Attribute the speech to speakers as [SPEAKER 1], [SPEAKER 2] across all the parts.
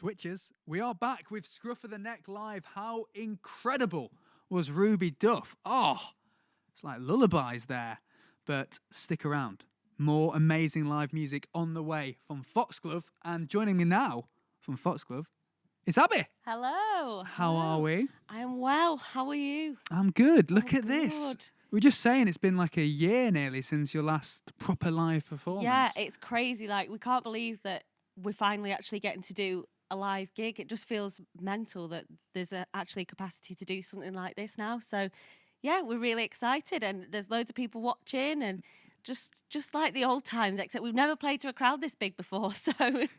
[SPEAKER 1] Twitchers, we are back with Scruff of the Neck live. How incredible was Ruby Duff? Oh, it's like lullabies there. But stick around. More amazing live music on the way from Foxglove. And joining me now from Foxglove, it's Abby.
[SPEAKER 2] Hello.
[SPEAKER 1] How are we?
[SPEAKER 2] I am well. How are you?
[SPEAKER 1] I'm good. Look at
[SPEAKER 2] good.
[SPEAKER 1] this. We were just saying it's been like a year nearly since your last proper live performance.
[SPEAKER 2] Yeah, it's crazy. Like, we can't believe that we're finally actually getting to do a live gig. It just feels mental that there's actually capacity to do something like this now. So, yeah, we're really excited, and there's loads of people watching, and just like the old times, except we've never played to a crowd this big before. So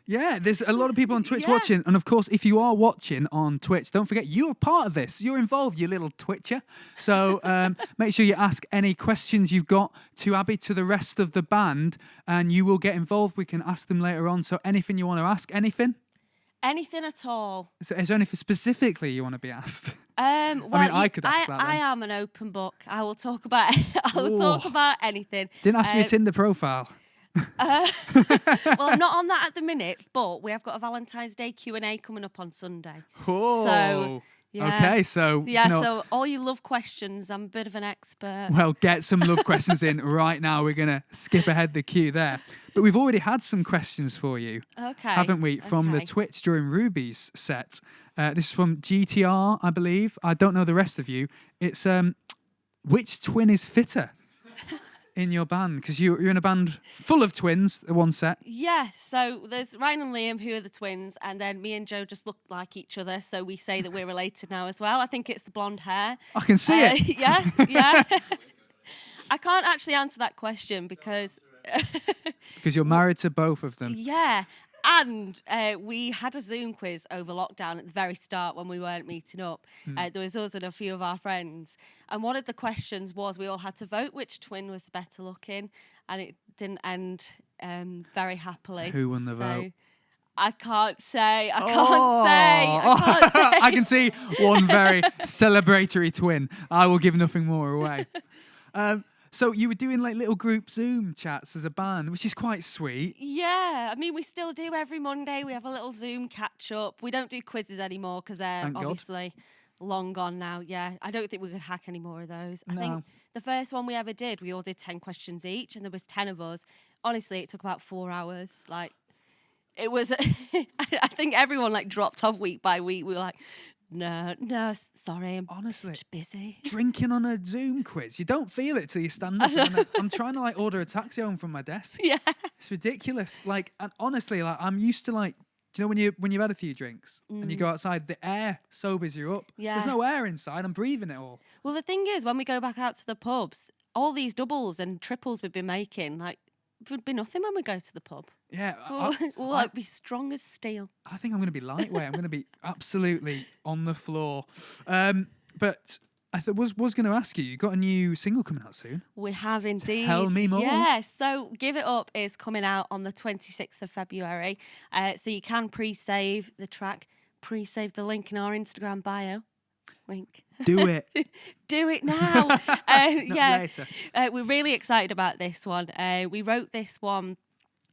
[SPEAKER 1] yeah, there's a lot of people on Twitch watching, and of course, if you are watching on Twitch, don't forget you're part of this. You're involved, you little Twitcher. So make sure you ask any questions you've got to Abby, to the rest of the band, and you will get involved. We can ask them later on. So anything you want to ask, anything
[SPEAKER 2] at all.
[SPEAKER 1] So is there anything specifically you want to be asked?
[SPEAKER 2] Well,
[SPEAKER 1] I could ask that.
[SPEAKER 2] I am an open book. I will talk about talk about anything.
[SPEAKER 1] Didn't ask me your Tinder profile.
[SPEAKER 2] Well, I'm not on that at the minute, but we have got a Valentine's Day Q&A coming up on Sunday.
[SPEAKER 1] Oh.
[SPEAKER 2] So, yeah.
[SPEAKER 1] Okay, so...
[SPEAKER 2] Yeah,
[SPEAKER 1] you know,
[SPEAKER 2] so all your love questions, I'm a bit of an expert.
[SPEAKER 1] Well, get some love questions in right now. We're going to skip ahead the queue there. But we've already had some questions for you, haven't we, from the Twitch during Ruby's set. This is from GTR, I believe. I don't know the rest of you. It's which twin is fitter in your band? Because you're in a band full of twins, the one set.
[SPEAKER 2] Yeah, so there's Ryan and Liam, who are the twins, and then me and Joe just look like each other, so we say that we're related now as well. I think it's the blonde hair.
[SPEAKER 1] I can see it.
[SPEAKER 2] Yeah. I can't actually answer that question because...
[SPEAKER 1] Because you're married to both of them.
[SPEAKER 2] Yeah. And we had a Zoom quiz over lockdown at the very start when we weren't meeting up. There was us and a few of our friends. And one of the questions was we all had to vote which twin was the better looking. And it didn't end very happily.
[SPEAKER 1] Who won the vote?
[SPEAKER 2] I can't say. I can't say.
[SPEAKER 1] I can see one very celebratory twin. I will give nothing more away. So you were doing like little group Zoom chats as a band, which is quite sweet.
[SPEAKER 2] Yeah, I mean, we still do every Monday. We have a little Zoom catch up. We don't do quizzes anymore because they're obviously long gone now. Yeah, I don't think we could hack any more of those. I think the first one we ever did, we all did 10 questions each, and there was 10 of us. Honestly, it took about 4 hours. Like, it was, I think everyone like dropped off week by week. We were like, no, sorry, I'm honestly just busy.
[SPEAKER 1] Drinking on a Zoom quiz, you don't feel it till you stand up. I'm trying to like order a taxi home from my desk.
[SPEAKER 2] Yeah,
[SPEAKER 1] it's ridiculous. Like, and honestly, like I'm used to like, do you know when you've had a few drinks and you go outside, the air sobers you up. Yeah, there's no air inside. I'm breathing it all.
[SPEAKER 2] Well, the thing is, when we go back out to the pubs, all these doubles and triples we've been making, like, it would be nothing when we go to the pub.
[SPEAKER 1] Yeah.
[SPEAKER 2] We'll like be strong as steel.
[SPEAKER 1] I think I'm going to be lightweight. I'm going to be absolutely on the floor. But I was going to ask you, you got a new single coming out soon.
[SPEAKER 2] We have indeed.
[SPEAKER 1] Tell me more.
[SPEAKER 2] Yeah, so Give It Up is coming out on the 26th of February. So you can pre-save the track, pre-save the link in our Instagram bio. Wink.
[SPEAKER 1] Do it.
[SPEAKER 2] Do it now.
[SPEAKER 1] Later.
[SPEAKER 2] We're really excited about this one. We wrote this one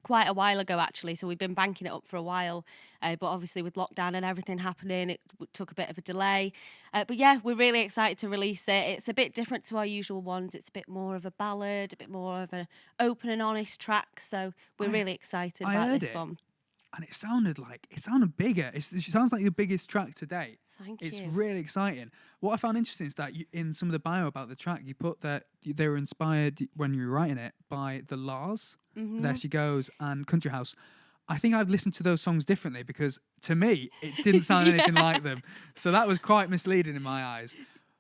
[SPEAKER 2] quite a while ago, actually, so we've been banking it up for a while. But obviously with lockdown and everything happening, it took a bit of a delay. But yeah, we're really excited to release it. It's a bit different to our usual ones. It's a bit more of a ballad, a bit more of an open and honest track. So we're really excited about this one.
[SPEAKER 1] And it sounded bigger. It sounds like your biggest track to date.
[SPEAKER 2] Thank you.
[SPEAKER 1] It's really exciting. What I found interesting is that in some of the bio about the track, you put that they were inspired when you were writing it by the Lars, There She Goes, and Country House. I think I've listened to those songs differently because to me, it didn't sound anything like them. So that was quite misleading in my eyes.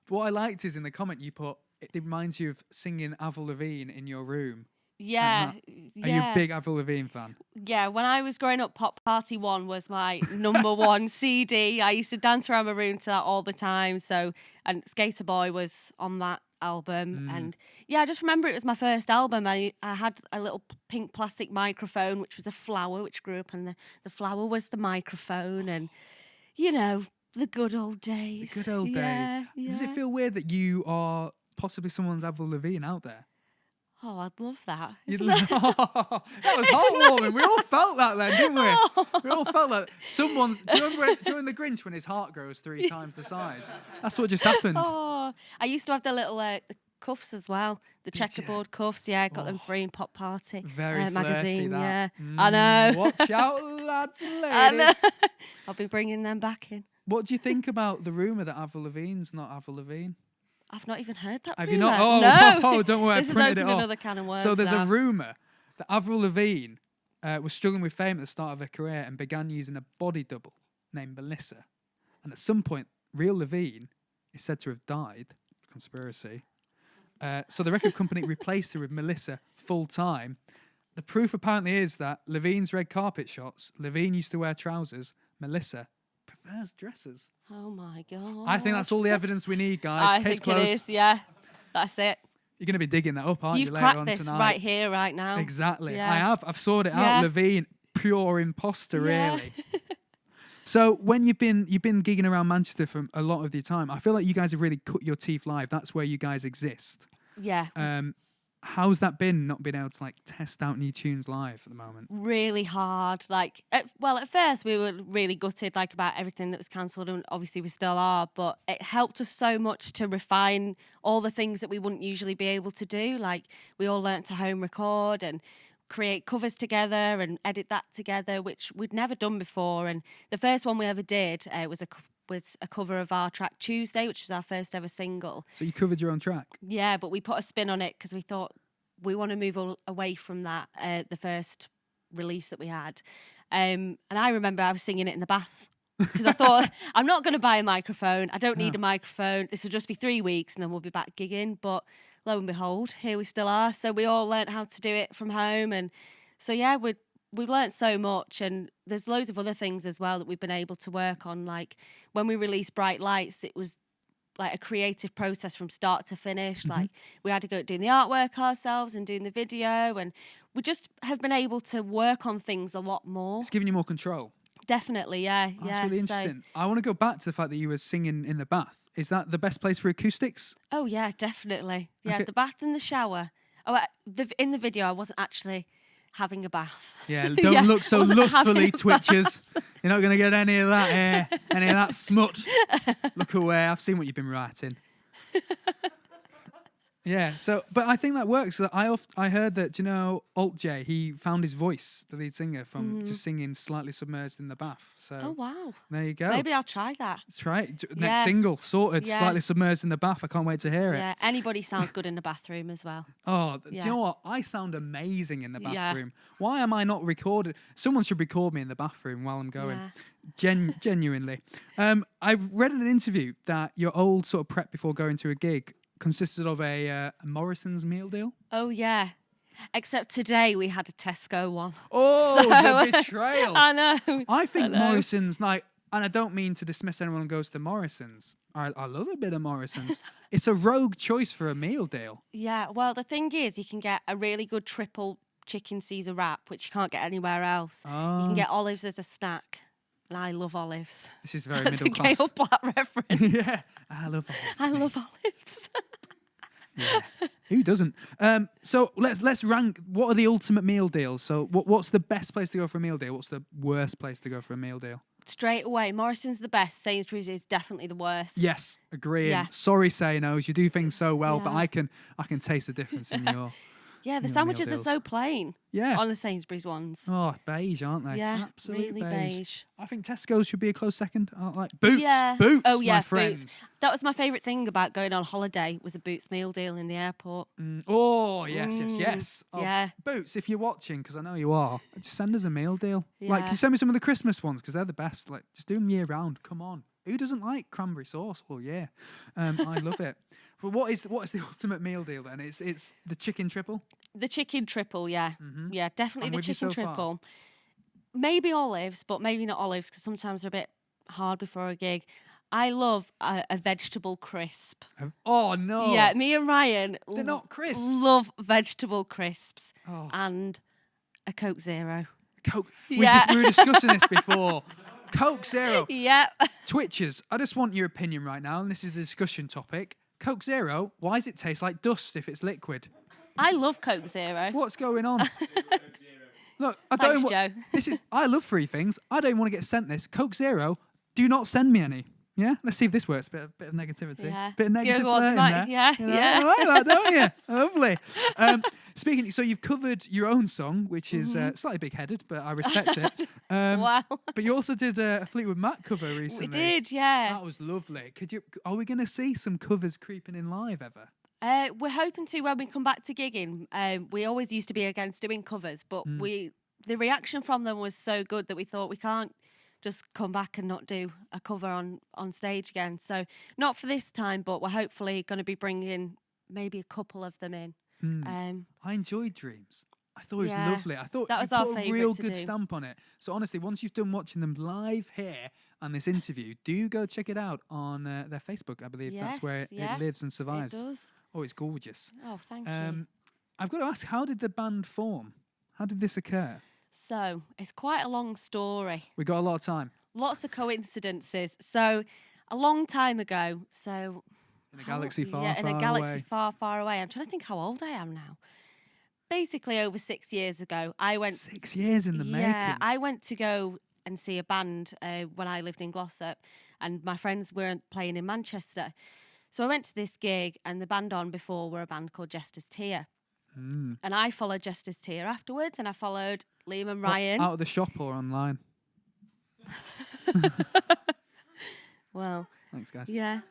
[SPEAKER 1] But what I liked is in the comment you put, it reminds you of singing Avril Lavigne in your room.
[SPEAKER 2] Yeah.
[SPEAKER 1] Are you a big Avril Lavigne fan?
[SPEAKER 2] Yeah, when I was growing up, Pop Party 1 was my number one CD. I used to dance around my room to that all the time. And Skater Boy was on that album. And yeah, I just remember it was my first album. I had a little pink plastic microphone, which was a flower, which grew up, and the flower was the microphone. And, you know, the good old days.
[SPEAKER 1] The good old days.
[SPEAKER 2] Yeah.
[SPEAKER 1] Does it feel weird that you are possibly someone's Avril Lavigne out there?
[SPEAKER 2] Oh, I'd love that.
[SPEAKER 1] That was heartwarming. We all felt that then, didn't we?
[SPEAKER 2] Oh.
[SPEAKER 1] We all felt that. Do you remember during The Grinch when his heart grows 3 times the size? That's what just happened.
[SPEAKER 2] Oh, I used to have the little the cuffs as well. The checkerboard cuffs, yeah. Got them free in Pop Party.
[SPEAKER 1] Very flirty,
[SPEAKER 2] magazine,
[SPEAKER 1] that.
[SPEAKER 2] yeah. I know.
[SPEAKER 1] Watch out, lads and
[SPEAKER 2] I know.
[SPEAKER 1] ladies.
[SPEAKER 2] I'll be bringing them back in.
[SPEAKER 1] What do you think about the rumour that Avril Lavigne's not Avril Lavigne?
[SPEAKER 2] I've not even heard that.
[SPEAKER 1] Have you not?
[SPEAKER 2] Oh,
[SPEAKER 1] no. Don't worry.
[SPEAKER 2] This
[SPEAKER 1] I printed
[SPEAKER 2] has
[SPEAKER 1] it
[SPEAKER 2] opened
[SPEAKER 1] off.
[SPEAKER 2] another can of worms.
[SPEAKER 1] So there's
[SPEAKER 2] now.
[SPEAKER 1] a rumour that Avril Lavigne was struggling with fame at the start of her career and began using a body double named Melissa. And at some point, real Lavigne is said to have died. Conspiracy. So the record company replaced her with Melissa full time. The proof apparently is that Lavigne's red carpet shots, Lavigne used to wear trousers, Melissa prefers dresses.
[SPEAKER 2] Oh my God.
[SPEAKER 1] I think that's all the evidence we need, guys.
[SPEAKER 2] I
[SPEAKER 1] Case
[SPEAKER 2] think
[SPEAKER 1] closed.
[SPEAKER 2] it is, yeah. That's it.
[SPEAKER 1] You're going to be digging that up, aren't
[SPEAKER 2] You've
[SPEAKER 1] you, later
[SPEAKER 2] cracked
[SPEAKER 1] on
[SPEAKER 2] this
[SPEAKER 1] tonight?
[SPEAKER 2] right here, right now.
[SPEAKER 1] Exactly.
[SPEAKER 2] Yeah.
[SPEAKER 1] I have. I've sorted it
[SPEAKER 2] Yeah.
[SPEAKER 1] out. Lavigne, pure imposter,
[SPEAKER 2] Yeah.
[SPEAKER 1] really. So when you've been gigging around Manchester for a lot of your time, I feel like you guys have really cut your teeth live. That's where you guys exist.
[SPEAKER 2] Yeah.
[SPEAKER 1] How's that been, not being able to like test out new tunes live at the moment?
[SPEAKER 2] Really hard. Like, at first we were really gutted, like, about everything that was cancelled, and obviously we still are. But it helped us so much to refine all the things that we wouldn't usually be able to do. Like, we all learnt to home record and create covers together and edit that together, which we'd never done before. And the first one we ever did was a cover of our track Tuesday, which was our first ever single.
[SPEAKER 1] So you covered your own track?
[SPEAKER 2] Yeah, but we put a spin on it because we thought we want to move away from that, the first release that we had. And I remember I was singing it in the bath because I thought, I'm not going to buy a microphone. I don't need a microphone. This will just be 3 weeks and then we'll be back gigging. But lo and behold, here we still are. So we all learnt how to do it from home. And so, yeah, we've learnt so much, and there's loads of other things as well that we've been able to work on. Like when we released Bright Lights, it was like a creative process from start to finish.
[SPEAKER 1] Mm-hmm.
[SPEAKER 2] Like we had to go doing the artwork ourselves and doing the video, and we just have been able to work on things a lot more.
[SPEAKER 1] It's giving you more control.
[SPEAKER 2] Definitely, yeah.
[SPEAKER 1] Oh, that's really interesting. I want to go back to the fact that you were singing in the bath. Is that the best place for acoustics?
[SPEAKER 2] Oh yeah, definitely. Yeah,
[SPEAKER 1] Okay.
[SPEAKER 2] the bath and the shower. Oh, in the video, I wasn't actually having a bath.
[SPEAKER 1] Yeah, don't look so
[SPEAKER 2] wasn't
[SPEAKER 1] lustfully,
[SPEAKER 2] having a
[SPEAKER 1] Twitchers. You're not going to get any of that any of that smut. Look away. I've seen what you've been writing. Yeah, but I think that works. I heard that, Alt J, he found his voice, the lead singer, from just singing Slightly Submerged in the Bath. So
[SPEAKER 2] Oh wow.
[SPEAKER 1] there you go.
[SPEAKER 2] Maybe I'll try that.
[SPEAKER 1] That's right.
[SPEAKER 2] Yeah.
[SPEAKER 1] Next single, sorted,
[SPEAKER 2] Yeah.
[SPEAKER 1] Slightly Submerged in the Bath. I can't wait to hear it.
[SPEAKER 2] Yeah, anybody sounds good in the bathroom as well.
[SPEAKER 1] Oh, do
[SPEAKER 2] Yeah.
[SPEAKER 1] you know what? I sound amazing in the
[SPEAKER 2] Yeah.
[SPEAKER 1] bathroom. Why am I not recorded? Someone should record me in the bathroom while I'm going.
[SPEAKER 2] Yeah.
[SPEAKER 1] Genuinely. I read in an interview that your old sort of prep before going to a gig consisted of a Morrison's meal deal.
[SPEAKER 2] Oh yeah. Except today we had a Tesco one.
[SPEAKER 1] Oh,
[SPEAKER 2] So-
[SPEAKER 1] the betrayal.
[SPEAKER 2] I know.
[SPEAKER 1] I think
[SPEAKER 2] know.
[SPEAKER 1] Morrison's, and I don't mean to dismiss anyone who goes to Morrison's. I love a bit of Morrison's. It's a rogue choice for a meal deal.
[SPEAKER 2] Yeah, well, the thing is, you can get a really good triple chicken Caesar wrap, which you can't get anywhere else. You
[SPEAKER 1] Oh,
[SPEAKER 2] can get olives as a snack. And I love olives.
[SPEAKER 1] this is very
[SPEAKER 2] That's a
[SPEAKER 1] middle class.
[SPEAKER 2] Gail Platt reference.
[SPEAKER 1] Yeah, I love olives.
[SPEAKER 2] I
[SPEAKER 1] mate.
[SPEAKER 2] love olives.
[SPEAKER 1] Yeah. Who doesn't? So let's rank. What are the ultimate meal deals? So what's the best place to go for a meal deal? What's the worst place to go for a meal deal?
[SPEAKER 2] Straight away, Morrison's the best. Sainsbury's is definitely the worst.
[SPEAKER 1] Yes, agreeing.
[SPEAKER 2] Yeah.
[SPEAKER 1] Sorry, say-nos. You do things so well, but
[SPEAKER 2] Yeah.
[SPEAKER 1] I can taste the difference in your.
[SPEAKER 2] Yeah, the
[SPEAKER 1] meal
[SPEAKER 2] sandwiches are
[SPEAKER 1] deals.
[SPEAKER 2] so plain
[SPEAKER 1] Yeah.
[SPEAKER 2] on the Sainsbury's ones.
[SPEAKER 1] Oh, beige, aren't they?
[SPEAKER 2] Yeah,
[SPEAKER 1] Absolute
[SPEAKER 2] really beige.
[SPEAKER 1] I think Tesco's should be a close second. I like Boots.
[SPEAKER 2] Yeah.
[SPEAKER 1] Boots.
[SPEAKER 2] Oh yeah,
[SPEAKER 1] my friends.
[SPEAKER 2] Boots. That was my favourite thing about going on holiday was a Boots meal deal in the airport.
[SPEAKER 1] Oh yes. Oh,
[SPEAKER 2] Yeah.
[SPEAKER 1] Boots, if you're watching, because I know you are, just send us a meal deal. Like,
[SPEAKER 2] Yeah.
[SPEAKER 1] you send me some of the Christmas ones because they're the best. Like, just do them year round. Come on, who doesn't like cranberry sauce? Oh yeah, I love it. But what is the ultimate meal deal then? It's the chicken triple.
[SPEAKER 2] The chicken triple, yeah. Yeah, definitely
[SPEAKER 1] I'm
[SPEAKER 2] the
[SPEAKER 1] with you
[SPEAKER 2] chicken
[SPEAKER 1] so far.
[SPEAKER 2] triple. Maybe olives, but maybe not olives because sometimes they're a bit hard before a gig. I love a vegetable crisp.
[SPEAKER 1] Oh no.
[SPEAKER 2] Yeah, me and Ryan
[SPEAKER 1] They're not crisps.
[SPEAKER 2] love vegetable crisps
[SPEAKER 1] Oh.
[SPEAKER 2] and a Coke Zero.
[SPEAKER 1] Coke.
[SPEAKER 2] Yeah.
[SPEAKER 1] We were discussing this before. Coke Zero.
[SPEAKER 2] Yep.
[SPEAKER 1] Twitchers, I just want your opinion right now, and this is the discussion topic. Coke Zero, why does it taste like dust if it's liquid?
[SPEAKER 2] I love Coke Zero.
[SPEAKER 1] What's going on? Look,
[SPEAKER 2] Thanks, Joe.
[SPEAKER 1] I love free things. I don't want to get sent this. Coke Zero, do not send me any. Yeah? Let's see if this works. Bit of negativity.
[SPEAKER 2] Yeah.
[SPEAKER 1] Bit of negative
[SPEAKER 2] Go on,
[SPEAKER 1] flirting
[SPEAKER 2] Mike.
[SPEAKER 1] there.
[SPEAKER 2] Yeah,
[SPEAKER 1] You know?
[SPEAKER 2] yeah.
[SPEAKER 1] I like that, don't you? Lovely. So you've covered your own song, which is slightly big-headed, but I respect it.
[SPEAKER 2] Wow.
[SPEAKER 1] But you also did a Fleetwood Mac cover
[SPEAKER 2] We
[SPEAKER 1] recently.
[SPEAKER 2] did, yeah.
[SPEAKER 1] That was lovely. Are we going to see some covers creeping in live ever?
[SPEAKER 2] We're hoping to when we come back to gigging. We always used to be against doing covers, but the reaction from them was so good that we thought we can't just come back and not do a cover on stage again. So not for this time, but we're hopefully going to be bringing maybe a couple of them in.
[SPEAKER 1] I enjoyed Dreams. I thought it was lovely. I thought
[SPEAKER 2] that was
[SPEAKER 1] you
[SPEAKER 2] our
[SPEAKER 1] put a
[SPEAKER 2] favourite
[SPEAKER 1] real
[SPEAKER 2] to
[SPEAKER 1] good
[SPEAKER 2] do.
[SPEAKER 1] stamp on it. So honestly, once you've done watching them live here and this interview, do go check it out on their Facebook. I believe that's where it lives and survives.
[SPEAKER 2] It does.
[SPEAKER 1] Oh, it's gorgeous.
[SPEAKER 2] Oh, thank you.
[SPEAKER 1] I've got to ask, how did the band form? How did this occur?
[SPEAKER 2] So it's quite a long story.
[SPEAKER 1] We got a lot of time.
[SPEAKER 2] Lots of coincidences. So a long time ago,
[SPEAKER 1] In a galaxy far,
[SPEAKER 2] in
[SPEAKER 1] far
[SPEAKER 2] a galaxy
[SPEAKER 1] away.
[SPEAKER 2] far, far away. I'm trying to think how old I am now. Basically, over 6 years ago, I went.
[SPEAKER 1] 6 years in the making.
[SPEAKER 2] I went to go and see a band when I lived in Glossop, and my friends weren't playing in Manchester. So I went to this gig, and the band on before were a band called Jester's Tear. And I followed Jester's Tear afterwards, and I followed Liam and Ryan.
[SPEAKER 1] Out of the shop or online?
[SPEAKER 2] Well,
[SPEAKER 1] Thanks, guys.
[SPEAKER 2] yeah.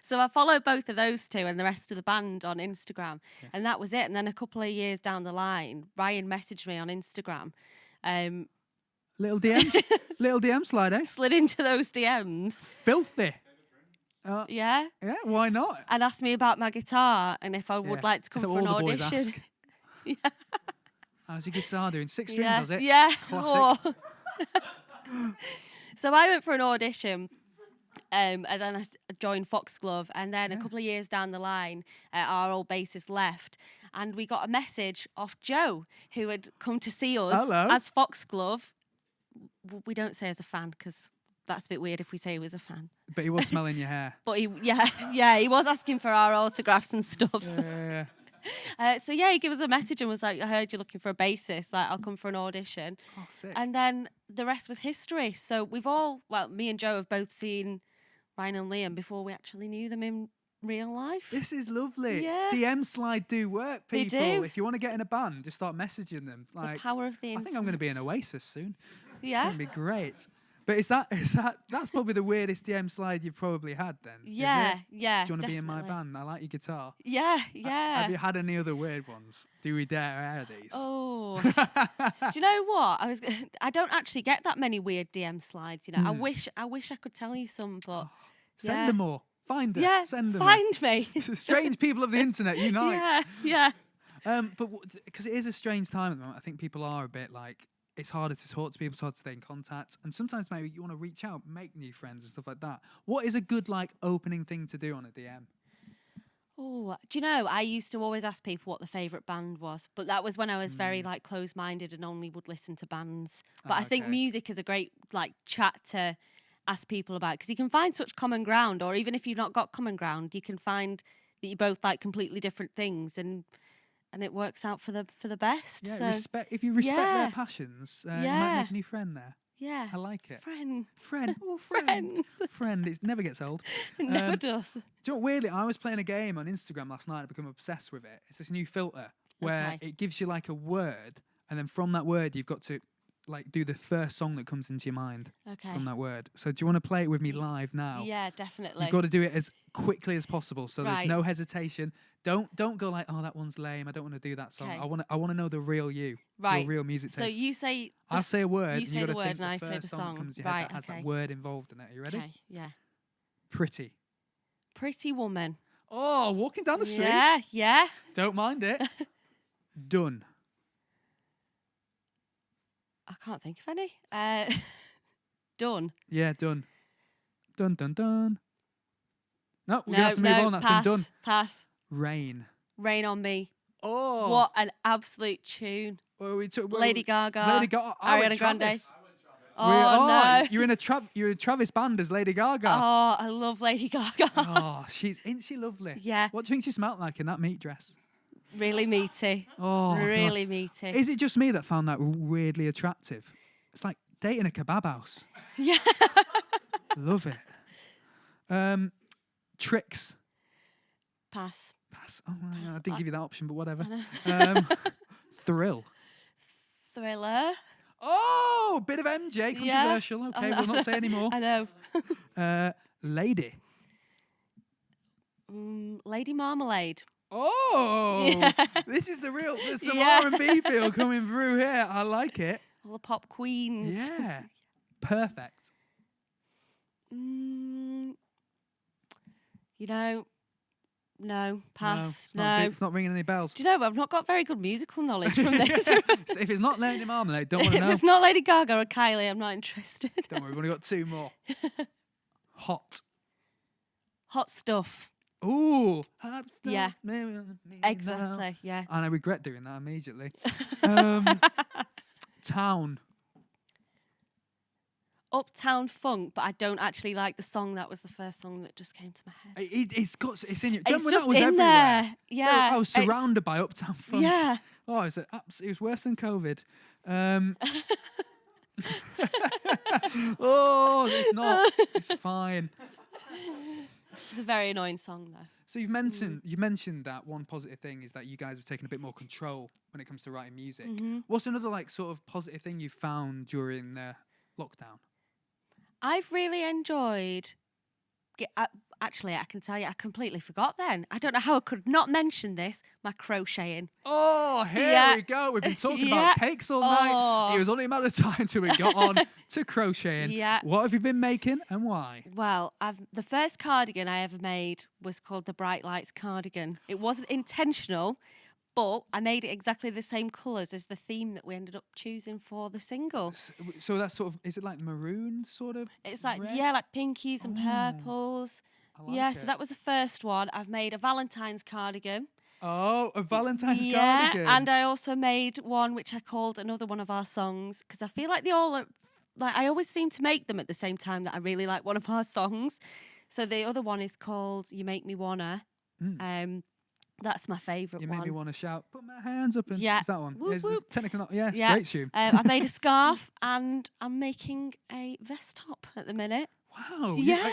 [SPEAKER 2] So I followed both of those two and the rest of the band on Instagram, and that was it. And then a couple of years down the line, Ryan messaged me on Instagram.
[SPEAKER 1] Little DM slide, eh?
[SPEAKER 2] Slid into those DMs.
[SPEAKER 1] Filthy.
[SPEAKER 2] Yeah.
[SPEAKER 1] Yeah, why not?
[SPEAKER 2] And asked me about my guitar and if I would like to come
[SPEAKER 1] Is that
[SPEAKER 2] for an
[SPEAKER 1] what all the boys
[SPEAKER 2] audition.
[SPEAKER 1] ask?
[SPEAKER 2] Yeah.
[SPEAKER 1] How's your guitar doing? 6 strings,
[SPEAKER 2] Yeah.
[SPEAKER 1] has it?
[SPEAKER 2] Yeah.
[SPEAKER 1] Classic.
[SPEAKER 2] Oh. So I went for an audition. And then I joined Foxglove, and then a couple of years down the line, our old bassist left, and we got a message off Joe, who had come to see us as Foxglove. We don't say as a fan because that's a bit weird if we say he was a fan.
[SPEAKER 1] But he was smelling your hair.
[SPEAKER 2] But he was asking for our autographs and stuff.
[SPEAKER 1] Yeah.
[SPEAKER 2] So he gave us a message and was like, I heard you're looking for a bassist. Like, I'll come for an audition.
[SPEAKER 1] Oh, sick.
[SPEAKER 2] And then the rest was history. So me and Joe have both seen Ryan and Liam before we actually knew them in real life.
[SPEAKER 1] This is lovely.
[SPEAKER 2] Yeah.
[SPEAKER 1] DM slide do work,
[SPEAKER 2] They
[SPEAKER 1] people.
[SPEAKER 2] do.
[SPEAKER 1] If you want to get in a band, just start messaging them. Like,
[SPEAKER 2] The power of the
[SPEAKER 1] I
[SPEAKER 2] internet.
[SPEAKER 1] think I'm going to be in Oasis soon.
[SPEAKER 2] Yeah.
[SPEAKER 1] It's going to be great. But that's probably the weirdest DM slide you've probably had then.
[SPEAKER 2] Yeah,
[SPEAKER 1] is it?
[SPEAKER 2] yeah.
[SPEAKER 1] Do you want to be in my
[SPEAKER 2] definitely.
[SPEAKER 1] band? I like your guitar.
[SPEAKER 2] Yeah.
[SPEAKER 1] Have you had any other weird ones? Do we dare air these?
[SPEAKER 2] Oh. Do you know what? I don't actually get that many weird DM slides, you know. I wish I could tell you some, but
[SPEAKER 1] Send them all. Find them.
[SPEAKER 2] Yeah,
[SPEAKER 1] Send them.
[SPEAKER 2] find me.
[SPEAKER 1] Strange people of the internet unite.
[SPEAKER 2] Yeah.
[SPEAKER 1] But because it is a strange time at the moment, I think people are a bit like, it's harder to talk to people, it's hard to stay in contact, and sometimes maybe you want to reach out, make new friends and stuff like that. What is a good opening thing to do on a DM?
[SPEAKER 2] Oh, do you know, I used to always ask people what the favourite band was, but that was when I was very close-minded and only would listen to bands. But I think music is a great chat to ask people about, because you can find such common ground, or even if you've not got common ground, you can find that you both like completely different things, and it works out for the best.
[SPEAKER 1] Yeah,
[SPEAKER 2] so,
[SPEAKER 1] if you respect their passions, you might make a new friend there.
[SPEAKER 2] Yeah.
[SPEAKER 1] I like it.
[SPEAKER 2] Friend.
[SPEAKER 1] Oh, friend.
[SPEAKER 2] Friends.
[SPEAKER 1] Friend. It never gets old.
[SPEAKER 2] It never does.
[SPEAKER 1] Do you know what, weirdly, I was playing a game on Instagram last night. I've become obsessed with it. It's this new filter where it gives you a word, and then from that word, you've got to do the first song that comes into your mind from that word. So do you want to play it with me live now?
[SPEAKER 2] Yeah, definitely.
[SPEAKER 1] You've got to do it as quickly as possible, so there's no hesitation. Don't go oh, that one's lame, I don't want to do that song. I want to know the real you, your real music taste.
[SPEAKER 2] So you say...
[SPEAKER 1] I'll say a word,
[SPEAKER 2] you say
[SPEAKER 1] got
[SPEAKER 2] the
[SPEAKER 1] to
[SPEAKER 2] word
[SPEAKER 1] think
[SPEAKER 2] and I
[SPEAKER 1] the
[SPEAKER 2] say
[SPEAKER 1] first
[SPEAKER 2] the
[SPEAKER 1] song
[SPEAKER 2] song.
[SPEAKER 1] that comes to your head that has that word involved in it. Are you ready?
[SPEAKER 2] Okay, yeah.
[SPEAKER 1] Pretty.
[SPEAKER 2] Pretty woman.
[SPEAKER 1] Oh, walking down the street.
[SPEAKER 2] Yeah.
[SPEAKER 1] Don't mind it. Done.
[SPEAKER 2] I can't think of any. Done.
[SPEAKER 1] Yeah, done. Dun, dun, dun. No, we're going to have to move on. That's been done.
[SPEAKER 2] Pass.
[SPEAKER 1] Rain.
[SPEAKER 2] Rain on Me.
[SPEAKER 1] Oh.
[SPEAKER 2] What an absolute tune. Lady Gaga. Ariana Grande.
[SPEAKER 1] Travis.
[SPEAKER 2] Oh, no.
[SPEAKER 1] You're in a Travis band as Lady Gaga.
[SPEAKER 2] Oh, I love Lady Gaga.
[SPEAKER 1] Oh, isn't she lovely?
[SPEAKER 2] Yeah.
[SPEAKER 1] What do you think she smelled like in that meat dress?
[SPEAKER 2] Really meaty.
[SPEAKER 1] Oh,
[SPEAKER 2] really
[SPEAKER 1] God.
[SPEAKER 2] meaty.
[SPEAKER 1] Is it just me that found that weirdly attractive? It's like dating a kebab house.
[SPEAKER 2] Yeah.
[SPEAKER 1] Love it. Tricks.
[SPEAKER 2] Pass.
[SPEAKER 1] Oh, I didn't give you that option, but whatever. Thrill.
[SPEAKER 2] Thriller.
[SPEAKER 1] Oh, bit of MJ, controversial.
[SPEAKER 2] Yeah.
[SPEAKER 1] Okay, we'll not say any more.
[SPEAKER 2] I know.
[SPEAKER 1] Lady.
[SPEAKER 2] Lady Marmalade.
[SPEAKER 1] Oh,
[SPEAKER 2] Yeah.
[SPEAKER 1] this is there's some
[SPEAKER 2] Yeah.
[SPEAKER 1] R&B feel coming through here. I like it.
[SPEAKER 2] All the pop queens.
[SPEAKER 1] Yeah. Perfect.
[SPEAKER 2] No, pass.
[SPEAKER 1] No, it's not ringing any bells.
[SPEAKER 2] Do you know, I've not got very good musical knowledge from this.
[SPEAKER 1] So if it's not Lady Marmalade, don't want to know.
[SPEAKER 2] If it's not Lady Gaga or Kylie, I'm not interested.
[SPEAKER 1] Don't worry, we've only got 2 more. Hot.
[SPEAKER 2] Hot stuff.
[SPEAKER 1] Ooh. Hot stuff.
[SPEAKER 2] Yeah.
[SPEAKER 1] Exactly.
[SPEAKER 2] Exactly, yeah.
[SPEAKER 1] And I regret doing that immediately. Town.
[SPEAKER 2] Uptown Funk, but I don't actually like the song. That was the first song that just came to my head.
[SPEAKER 1] It's in your...
[SPEAKER 2] It's
[SPEAKER 1] when
[SPEAKER 2] just
[SPEAKER 1] that was
[SPEAKER 2] in
[SPEAKER 1] everywhere?
[SPEAKER 2] there. Yeah.
[SPEAKER 1] I was surrounded by Uptown Funk.
[SPEAKER 2] Yeah.
[SPEAKER 1] Oh, it was worse than COVID. Oh, it's not. It's fine.
[SPEAKER 2] It's a very annoying song, though.
[SPEAKER 1] So you mentioned that one positive thing is that you guys have taken a bit more control when it comes to writing music.
[SPEAKER 2] Mm-hmm.
[SPEAKER 1] What's another sort of positive thing you found during the lockdown?
[SPEAKER 2] I've really enjoyed... Actually, I can tell you, I completely forgot then. I don't know how I could not mention this, my crocheting.
[SPEAKER 1] Oh, here we go. We've been talking about cakes all night. It was only a matter of time till we got on to crocheting.
[SPEAKER 2] Yeah.
[SPEAKER 1] What have you been making and why?
[SPEAKER 2] Well, the first cardigan I ever made was called the Bright Lights cardigan. It wasn't intentional, but I made it exactly the same colours as the theme that we ended up choosing for the single.
[SPEAKER 1] So that's sort of, is it like maroon sort of?
[SPEAKER 2] It's like,
[SPEAKER 1] red?
[SPEAKER 2] yeah, like pinkies and purples. So that was the first one. I've made a Valentine's cardigan.
[SPEAKER 1] Oh, a Valentine's cardigan.
[SPEAKER 2] Yeah, and I also made one which I called another one of our songs because I feel like they all are, I always seem to make them at the same time that I really like one of our songs. So the other one is called You Make Me Wanna. That's my favourite one.
[SPEAKER 1] You make me want to shout, put my hands up. And
[SPEAKER 2] Yeah.
[SPEAKER 1] Is that one?
[SPEAKER 2] Whoop,
[SPEAKER 1] It's
[SPEAKER 2] whoop.
[SPEAKER 1] technically not. Yeah, it's a great tune.
[SPEAKER 2] I made a scarf and I'm making a vest top at the minute.
[SPEAKER 1] Wow.
[SPEAKER 2] Yeah.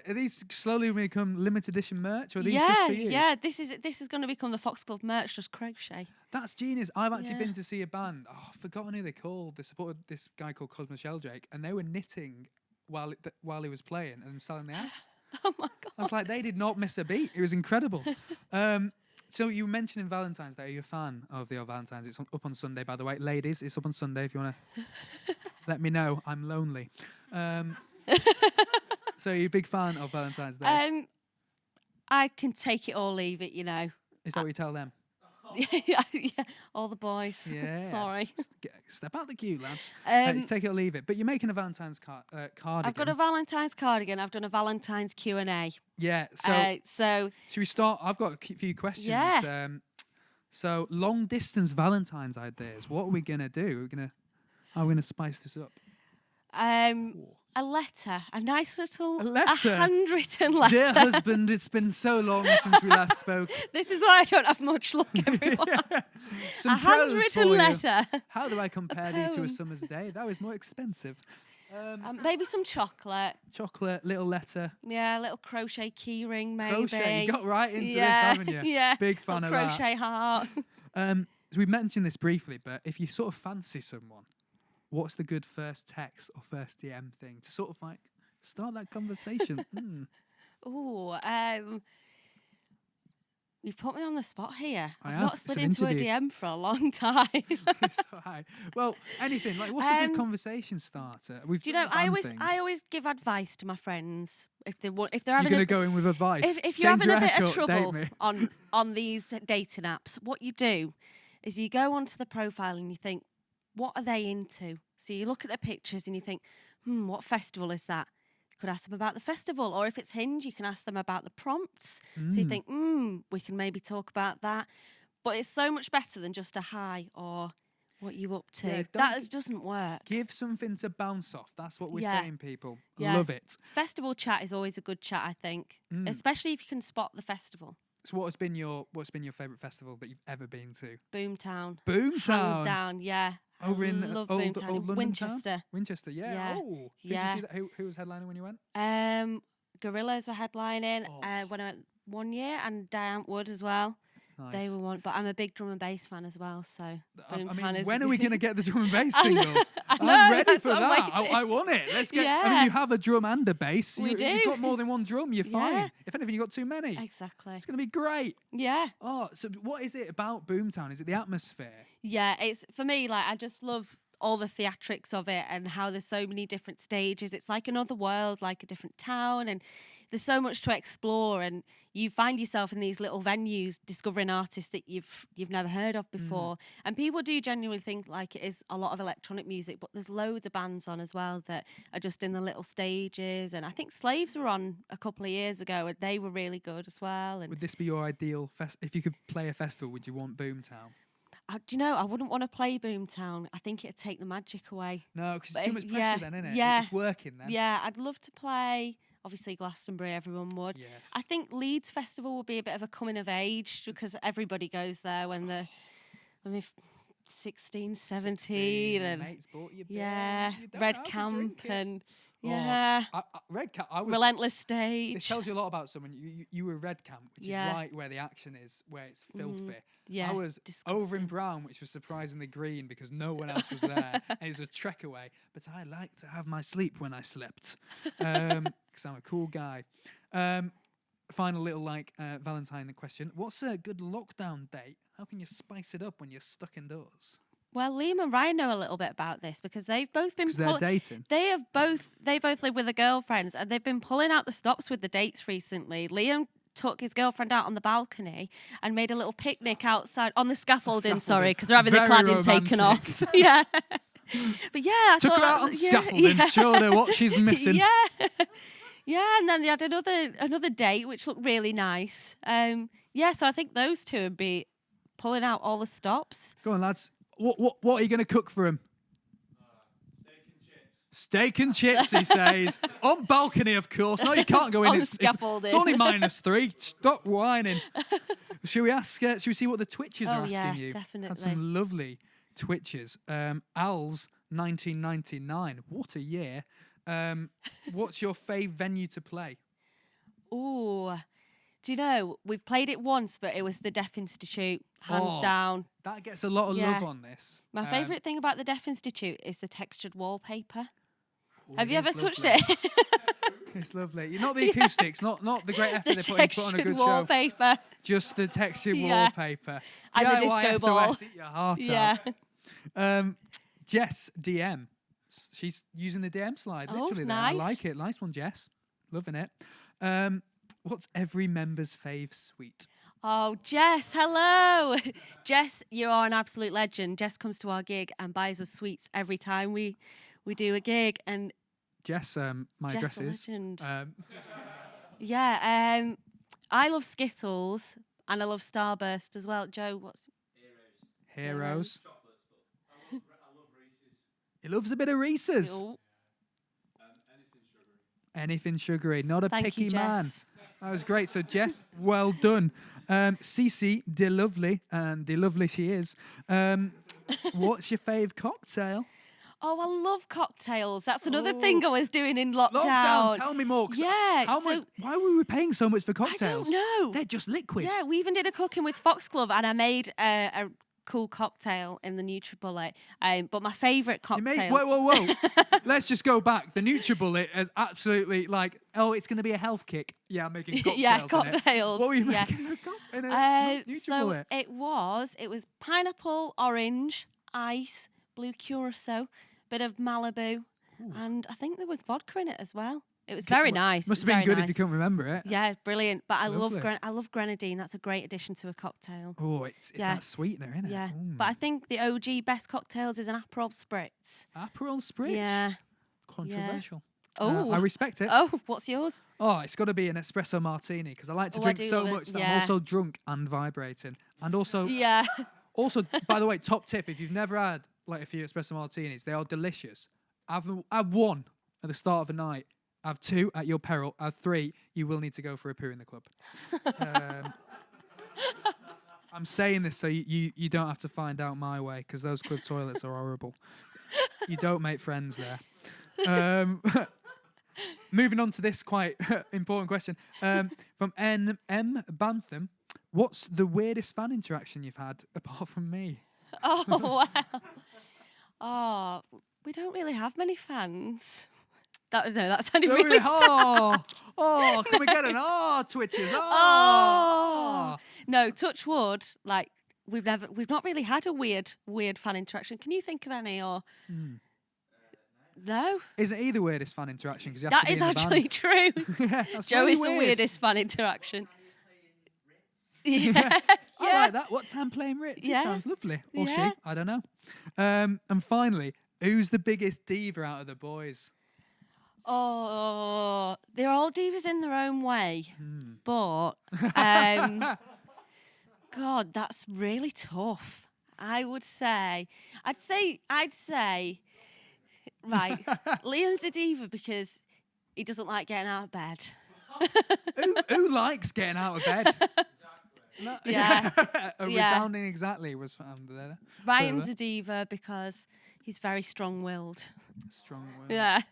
[SPEAKER 1] Are these slowly become limited edition merch or are these just for you?
[SPEAKER 2] Yeah, this is going to become the Foxglove merch, just crochet.
[SPEAKER 1] That's genius. I've actually been to see a band. Oh, I've forgotten who they called. They supported this guy called Cosmo Sheldrake and they were knitting while he was playing and selling the ads.
[SPEAKER 2] Oh my God.
[SPEAKER 1] I was like, they did not miss a beat. It was incredible. So you mentioned in Valentine's Day, are you a fan of the old Valentine's? It's up on Sunday, by the way. Ladies, it's up on Sunday if you want to let me know. I'm lonely. So you're a big fan of Valentine's Day?
[SPEAKER 2] I can take it or leave it, you know.
[SPEAKER 1] Is that what you tell them?
[SPEAKER 2] Yeah, all the boys.
[SPEAKER 1] Yeah.
[SPEAKER 2] Sorry.
[SPEAKER 1] Step out the queue, lads. Take it or leave it. But you're making a Valentine's cardigan.
[SPEAKER 2] I've got a Valentine's cardigan. I've done a Valentine's Q&A.
[SPEAKER 1] Yeah. So should we start? I've got a few questions.
[SPEAKER 2] Yeah.
[SPEAKER 1] So long distance Valentine's ideas. What are we gonna do? How are we gonna spice this up?
[SPEAKER 2] A letter, a nice little,
[SPEAKER 1] letter?
[SPEAKER 2] a handwritten letter.
[SPEAKER 1] Dear husband, it's been so long since we last spoke.
[SPEAKER 2] This is why I don't have much luck, everyone.
[SPEAKER 1] Some
[SPEAKER 2] a handwritten letter.
[SPEAKER 1] How do I compare thee to a summer's day? That was more expensive.
[SPEAKER 2] Maybe some chocolate.
[SPEAKER 1] Chocolate, little letter.
[SPEAKER 2] Yeah, a little crochet key ring, maybe.
[SPEAKER 1] Crochet, you got right into this, haven't you?
[SPEAKER 2] Yeah.
[SPEAKER 1] Big fan of that.
[SPEAKER 2] Crochet heart.
[SPEAKER 1] So we mentioned this briefly, but if you sort of fancy someone, what's the good first text or first DM thing to sort of start that conversation?
[SPEAKER 2] You've put me on the spot here. I've
[SPEAKER 1] have.
[SPEAKER 2] not
[SPEAKER 1] It's
[SPEAKER 2] slid
[SPEAKER 1] an
[SPEAKER 2] into
[SPEAKER 1] interview.
[SPEAKER 2] a DM for a long time.
[SPEAKER 1] It's all right. Well, anything what's a good conversation starter?
[SPEAKER 2] Do you know? I always give advice to my friends if they're
[SPEAKER 1] You're
[SPEAKER 2] having
[SPEAKER 1] going to go in with advice.
[SPEAKER 2] if you're
[SPEAKER 1] Change
[SPEAKER 2] having
[SPEAKER 1] your
[SPEAKER 2] a bit of
[SPEAKER 1] haircut, date
[SPEAKER 2] trouble
[SPEAKER 1] me.
[SPEAKER 2] on these dating apps, what you do is you go onto the profile and you think, what are they into? So you look at their pictures and you think, what festival is that? You could ask them about the festival. Or if it's Hinge, you can ask them about the prompts. So you think, we can maybe talk about that. But it's so much better than just a hi or what you up to.
[SPEAKER 1] Yeah,
[SPEAKER 2] that doesn't work.
[SPEAKER 1] Give something to bounce off. That's what we're saying, people.
[SPEAKER 2] Yeah.
[SPEAKER 1] Love it.
[SPEAKER 2] Festival chat is always a good chat, I think. Especially if you can spot the festival.
[SPEAKER 1] So what's been your favourite festival that you've ever been to?
[SPEAKER 2] Boomtown.
[SPEAKER 1] Boomtown.
[SPEAKER 2] Hands down, yeah.
[SPEAKER 1] Over in
[SPEAKER 2] Boomtown.
[SPEAKER 1] old London
[SPEAKER 2] Winchester.
[SPEAKER 1] Town? Winchester, yeah.
[SPEAKER 2] Yeah.
[SPEAKER 1] Oh, did
[SPEAKER 2] Yeah.
[SPEAKER 1] you see that? Who was headlining when you went?
[SPEAKER 2] Gorillas were headlining when I went one year, and Diane Wood as well.
[SPEAKER 1] Nice.
[SPEAKER 2] They were one, but I'm a big drum and bass fan as well. So
[SPEAKER 1] when are we going to get the drum and bass single?
[SPEAKER 2] I'm
[SPEAKER 1] ready for that. I want it. Let's get.
[SPEAKER 2] Yeah.
[SPEAKER 1] I mean, you have a drum and a bass.
[SPEAKER 2] We do.
[SPEAKER 1] You've got more than one drum. You're
[SPEAKER 2] Yeah.
[SPEAKER 1] fine. If anything, you got too many.
[SPEAKER 2] Exactly.
[SPEAKER 1] It's going to be great.
[SPEAKER 2] Yeah.
[SPEAKER 1] Oh, so what is it about Boomtown? Is it the atmosphere?
[SPEAKER 2] Yeah, it's for me. Like I just love all the theatrics of it and how there's so many different stages. It's like another world, like a different town, and there's so much to explore, and you find yourself in these little venues discovering artists that you've never heard of before. And people do genuinely think like it is a lot of electronic music, but there's loads of bands on as well that are just in the little stages. And I think Slaves were on a couple of years ago, and they were really good as well. And
[SPEAKER 1] would this be your ideal if you could play a festival? Would you want Boomtown?
[SPEAKER 2] do you know, I wouldn't want to play Boomtown. I think it'd take the magic away.
[SPEAKER 1] No, because it's too much pressure
[SPEAKER 2] yeah,
[SPEAKER 1] then, isn't it?
[SPEAKER 2] yeah.
[SPEAKER 1] It's working then.
[SPEAKER 2] Yeah, I'd love to play. Obviously, Glastonbury, everyone would.
[SPEAKER 1] Yes.
[SPEAKER 2] I think Leeds Festival would be a bit of a coming of age because everybody goes there when they're 16, 17. And
[SPEAKER 1] mates bought you beer,
[SPEAKER 2] yeah,
[SPEAKER 1] you don't
[SPEAKER 2] Red
[SPEAKER 1] know how to
[SPEAKER 2] Camp
[SPEAKER 1] drink it.
[SPEAKER 2] and yeah.
[SPEAKER 1] Red Camp. I was
[SPEAKER 2] Relentless Stage.
[SPEAKER 1] This tells you a lot about someone. You were Red Camp, which
[SPEAKER 2] Yeah.
[SPEAKER 1] is right where the action is, where it's filthy.
[SPEAKER 2] Yeah,
[SPEAKER 1] I was over in Brown, which was surprisingly green because no one else was there. And it was a trek away. But I like to have my sleep when I slept because I'm a cool guy. Final little Valentine question. What's a good lockdown date? How can you spice it up when you're stuck indoors?
[SPEAKER 2] Well, Liam and Ryan know a little bit about this because they've both been
[SPEAKER 1] they're dating.
[SPEAKER 2] They both live with their girlfriends, and they've been pulling out the stops with the dates recently. Liam took his girlfriend out on the balcony and made a little picnic outside on the scaffolding. Sorry, because they're having the cladding taken off. Yeah, but yeah, I
[SPEAKER 1] took her out on scaffolding. Showed her what she's missing.
[SPEAKER 2] Yeah, yeah, and then they had another date which looked really nice. Yeah, so I think those two would be pulling out all the stops.
[SPEAKER 1] Go on, lads. What are you going to cook for him? Steak and chips, he says. On balcony, of course. No, you can't go in.
[SPEAKER 2] On scaffolding.
[SPEAKER 1] It's only -3. Stop whining. Should we ask? Should we see what the Twitches are asking you?
[SPEAKER 2] Definitely.
[SPEAKER 1] Had some lovely Twitches. Al's 1999. What a year. What's your fave venue to play?
[SPEAKER 2] Ooh. Do you know, we've played it once, but it was the Deaf Institute, hands down.
[SPEAKER 1] That gets a lot of love on this.
[SPEAKER 2] My favourite thing about the Deaf Institute is the textured wallpaper.
[SPEAKER 1] Ooh,
[SPEAKER 2] Have you ever touched it?
[SPEAKER 1] It's lovely. Not the acoustics, not the great effort they put on a good
[SPEAKER 2] wallpaper.
[SPEAKER 1] Show. Just the textured wallpaper.
[SPEAKER 2] And the
[SPEAKER 1] DIY
[SPEAKER 2] disco ball.
[SPEAKER 1] SOS, eat your heart
[SPEAKER 2] Yeah.
[SPEAKER 1] Jess DM. She's using the DM slide, literally.
[SPEAKER 2] Nice.
[SPEAKER 1] There. I like it. Nice one, Jess. Loving it. What's every member's fave sweet?
[SPEAKER 2] Oh, Jess, hello. Jess, you are an absolute legend. Jess comes to our gig and buys us sweets every time we do a gig. And
[SPEAKER 1] Jess, my
[SPEAKER 2] Jess,
[SPEAKER 1] address is.
[SPEAKER 2] legend. Yeah, I love Skittles and I love Starburst as well. Joe, what's
[SPEAKER 1] Heroes. I love Reese's. He loves a bit of Reese's. Anything sugary. Not a picky
[SPEAKER 2] you,
[SPEAKER 1] man.
[SPEAKER 2] Jess.
[SPEAKER 1] That was great. So, Jess, well done. Cece, dear lovely, and dear lovely she is. What's your fave cocktail?
[SPEAKER 2] Oh, I love cocktails. That's another thing I was doing in lockdown.
[SPEAKER 1] Lockdown, tell me more.
[SPEAKER 2] Yeah.
[SPEAKER 1] Why were we paying so much for cocktails?
[SPEAKER 2] I don't know.
[SPEAKER 1] They're just liquid.
[SPEAKER 2] Yeah, we even did a cooking with Foxglove, and I made a cool cocktail in the NutriBullet. But my favourite cocktail.
[SPEAKER 1] Whoa. Let's just go back. The NutriBullet is absolutely it's going to be a health kick. Yeah, I'm making cocktails.
[SPEAKER 2] Yeah, cocktails.
[SPEAKER 1] What were you making in a NutriBullet?
[SPEAKER 2] So it was pineapple, orange, ice, blue curacao, bit of Malibu, and I think there was vodka in it as well. It was very nice.
[SPEAKER 1] Must have been good if you couldn't remember it.
[SPEAKER 2] Yeah, brilliant. But
[SPEAKER 1] Lovely.
[SPEAKER 2] I love grenadine. That's a great addition to a cocktail.
[SPEAKER 1] Oh, it's that sweetener, isn't it?
[SPEAKER 2] Yeah.
[SPEAKER 1] Ooh.
[SPEAKER 2] But I think the OG best cocktails is an Aperol Spritz.
[SPEAKER 1] Aperol Spritz?
[SPEAKER 2] Yeah.
[SPEAKER 1] Controversial.
[SPEAKER 2] Oh.
[SPEAKER 1] I respect it.
[SPEAKER 2] Oh, what's yours?
[SPEAKER 1] Oh, it's got to be an espresso martini because I like to drink so much that I'm also drunk and vibrating. And also, by the way, top tip, if you've never had a few espresso martinis, they are delicious. Have one at the start of the night. Have two at your peril. Have three, you will need to go for a poo in the club. I'm saying this so you don't have to find out my way, because those club toilets are horrible. You don't make friends there. Moving on to this quite important question. From M Bantham, what's the weirdest fan interaction you've had apart from me?
[SPEAKER 2] Oh, wow. Oh, we don't really have many fans. That sounded really sad.
[SPEAKER 1] Can we get an Twitches?
[SPEAKER 2] No, touch wood. Like we've not really had a weird fan interaction. Can you think of any or? No.
[SPEAKER 1] Isn't he the weirdest fan interaction?
[SPEAKER 2] That is actually true.
[SPEAKER 1] Yeah,
[SPEAKER 2] Joe
[SPEAKER 1] really
[SPEAKER 2] is
[SPEAKER 1] weird.
[SPEAKER 2] the weirdest fan interaction. Yeah.
[SPEAKER 1] I like that. What time playing Ritz?
[SPEAKER 2] Yeah.
[SPEAKER 1] It sounds lovely. Or
[SPEAKER 2] Yeah.
[SPEAKER 1] she. I don't know. And finally, who's the biggest diva out of the boys?
[SPEAKER 2] Oh, they're all divas in their own way, but God, that's really tough. I'd say, right. Liam's a diva because he doesn't like getting out of bed.
[SPEAKER 1] Who likes getting out of bed?
[SPEAKER 2] Yeah.
[SPEAKER 1] A resounding exactly was found there.
[SPEAKER 2] Ryan's a diva because he's very strong-willed.
[SPEAKER 1] Strong-willed.
[SPEAKER 2] Yeah.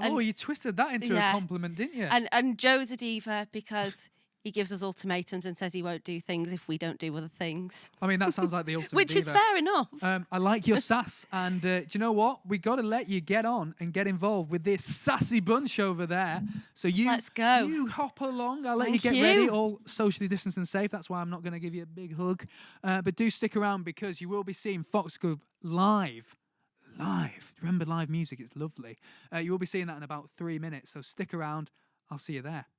[SPEAKER 1] You twisted that into a compliment, didn't you?
[SPEAKER 2] And Joe's a diva because he gives us ultimatums and says he won't do things if we don't do other things.
[SPEAKER 1] I mean, that sounds like the ultimate
[SPEAKER 2] Which
[SPEAKER 1] diva.
[SPEAKER 2] is fair enough.
[SPEAKER 1] I like your sass. And do you know what? We got to let you get on and get involved with this sassy bunch over there. So
[SPEAKER 2] Let's go.
[SPEAKER 1] You hop along. I'll let you
[SPEAKER 2] Thank
[SPEAKER 1] get
[SPEAKER 2] you.
[SPEAKER 1] ready, all socially distanced and safe. That's why I'm not going to give you a big hug. But do stick around because you will be seeing Foxglove live. Remember live music, it's lovely. You will be seeing that in about 3 minutes, so stick around. I'll see you there.